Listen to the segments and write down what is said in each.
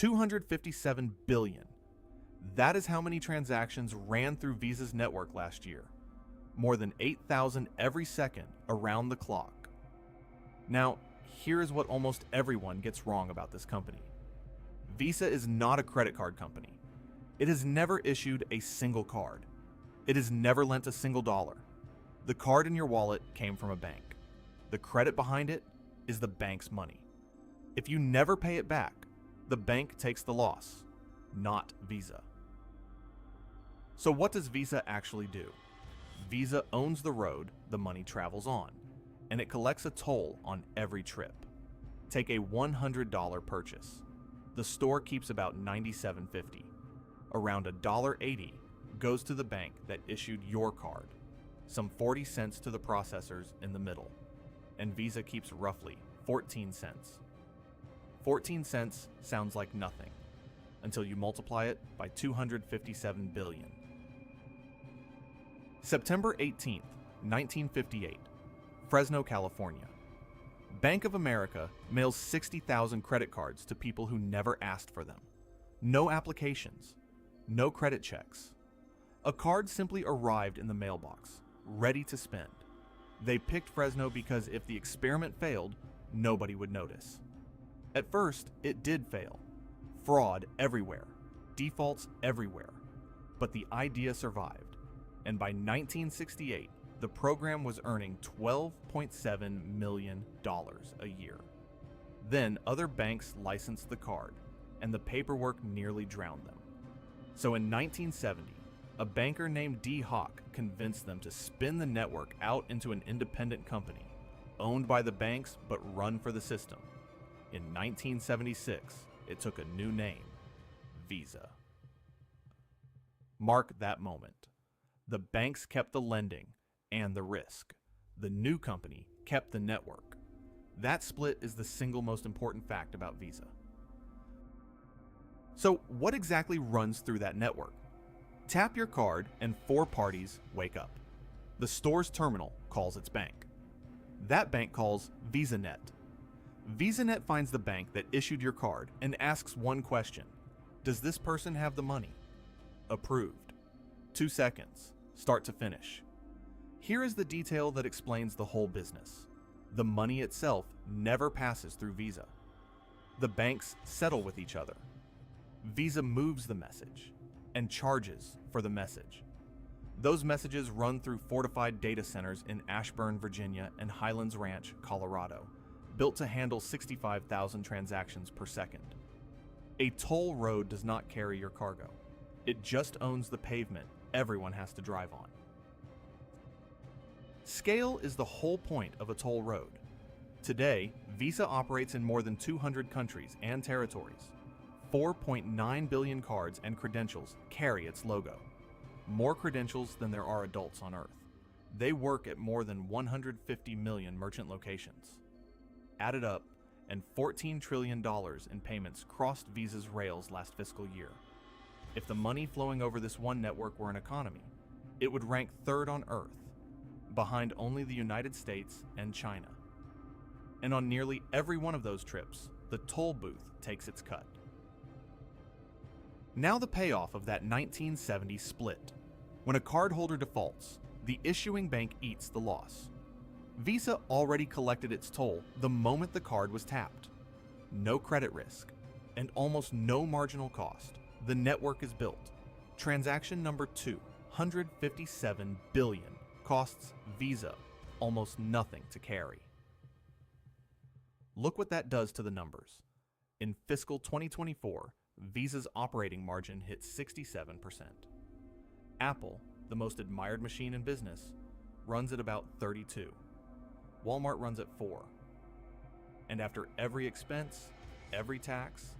257 billion. That is how many transactions ran through Visa's network last year. More than 8,000 every second around the clock. Now, here is what almost everyone gets wrong about this company. Visa is not a credit card company. It has never issued a single card. It has never lent a single dollar. The card in your wallet came from a bank. The credit behind it is the bank's money. If you never pay it back, the bank takes the loss, not Visa. So what does Visa actually do? Visa owns the road the money travels on, and it collects a toll on every trip. Take a $100 purchase. The store keeps about $97.50. Around $1.80 goes to the bank that issued your card, some 40 cents to the processors in the middle, and Visa keeps roughly 14 cents. 14 cents sounds like nothing until you multiply it by 257 billion. September 18th, 1958, Fresno, California. Bank of America mails 60,000 credit cards to people who never asked for them. No applications, no credit checks. A card simply arrived in the mailbox, ready to spend. They picked Fresno because if the experiment failed, nobody would notice. At first, it did fail. Fraud everywhere, defaults everywhere. But the idea survived, and by 1968, the program was earning $12.7 million a year. Then other banks licensed the card, and the paperwork nearly drowned them. So in 1970, a banker named D. Hawk convinced them to spin the network out into an independent company, owned by the banks but run for the system. In 1976, it took a new name, Visa. Mark that moment. The banks kept the lending and the risk. The new company kept the network. That split is the single most important fact about Visa. So what exactly runs through that network? Tap your card and 4 parties wake up. The store's terminal calls its bank. That bank calls VisaNet. VisaNet finds the bank that issued your card and asks one question. Does this person have the money? Approved. 2 seconds, start to finish. Here is the detail that explains the whole business. The money itself never passes through Visa. The banks settle with each other. Visa moves the message and charges for the message. Those messages run through fortified data centers in Ashburn, Virginia and Highlands Ranch, Colorado, built to handle 65,000 transactions per second. A toll road does not carry your cargo. It just owns the pavement everyone has to drive on. Scale is the whole point of a toll road. Today, Visa operates in more than 200 countries and territories. 4.9 billion cards and credentials carry its logo. More credentials than there are adults on Earth. They work at more than 150 million merchant locations. Added up, and $14 trillion in payments crossed Visa's rails last fiscal year. If the money flowing over this one network were an economy, it would rank 3rd on Earth, behind only the United States and China. And on nearly every one of those trips, the toll booth takes its cut. Now the payoff of that 1970 split. When a cardholder defaults, the issuing bank eats the loss. Visa already collected its toll the moment the card was tapped. No credit risk, and almost no marginal cost. The network is built. Transaction number 257 billion costs Visa almost nothing to carry. Look what that does to the numbers. In fiscal 2024, Visa's operating margin hit 67%. Apple, the most admired machine in business, runs at about 32. Walmart runs at 4. And after every expense, every tax,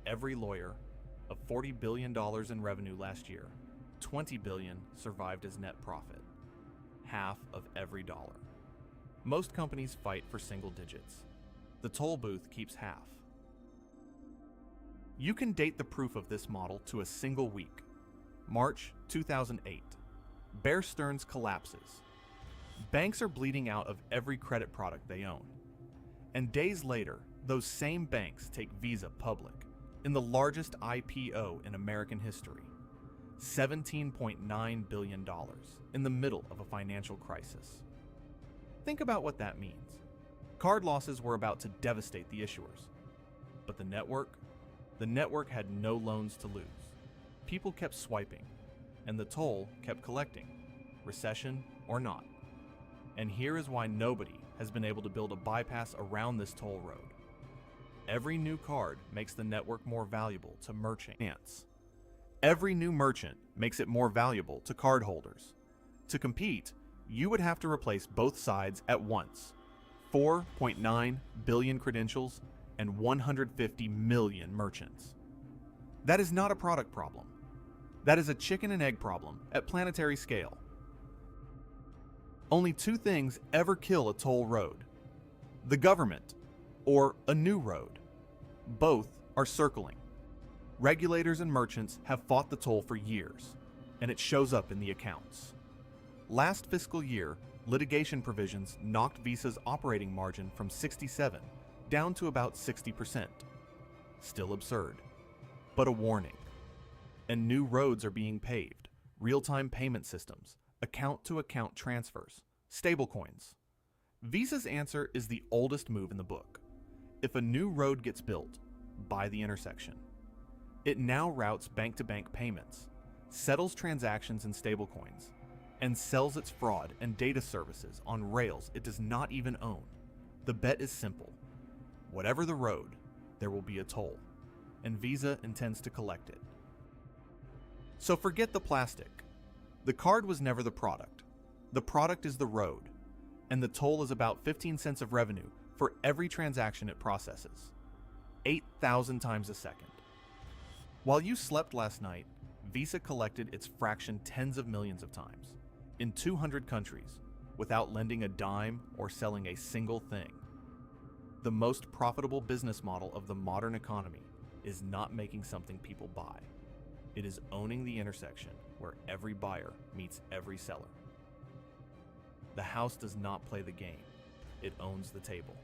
every lawyer, of $40 billion in revenue last year, $20 billion survived as net profit. Half of every dollar. Most companies fight for single digits. The toll booth keeps half. You can date the proof of this model to a single week. March 2008. Bear Stearns collapses. Banks are bleeding out of every credit product they own. And days later, those same banks take Visa public. in the largest IPO in American history, $17.9 billion in the middle of a financial crisis. Think about what that means. Card losses were about to devastate the issuers. But the network had no loans to lose. People kept swiping, and the toll kept collecting, recession or not. And here is why nobody has been able to build a bypass around this toll road. Every new card makes the network more valuable to merchants. Every new merchant makes it more valuable to cardholders. To compete, you would have to replace both sides at once. 4.9 billion credentials and 150 million merchants. That is not a product problem. That is a chicken and egg problem at planetary scale. Only two things ever kill a toll road: the government or a new road. Both are circling. Regulators and merchants have fought the toll for years, and it shows up in the accounts. Last fiscal year, litigation provisions knocked Visa's operating margin from 67 down to about 60%. Still absurd, but a warning. And new roads are being paved, real-time payment systems, account-to-account transfers, stablecoins. Visa's answer is the oldest move in the book. If a new road gets built, buy the intersection. It now routes bank-to-bank payments, settles transactions in stablecoins, and sells its fraud and data services on rails it does not even own. The bet is simple. Whatever the road, there will be a toll, and Visa intends to collect it. So forget the plastic. The card was never the product. The product is the road, and the toll is about 15 cents of revenue for every transaction it processes. 8,000 times a second. While you slept last night, Visa collected its fraction tens of millions of times, in 200 countries, without lending a dime or selling a single thing. The most profitable business model of the modern economy is not making something people buy. It is owning the intersection where every buyer meets every seller. The house does not play the game, it owns the table.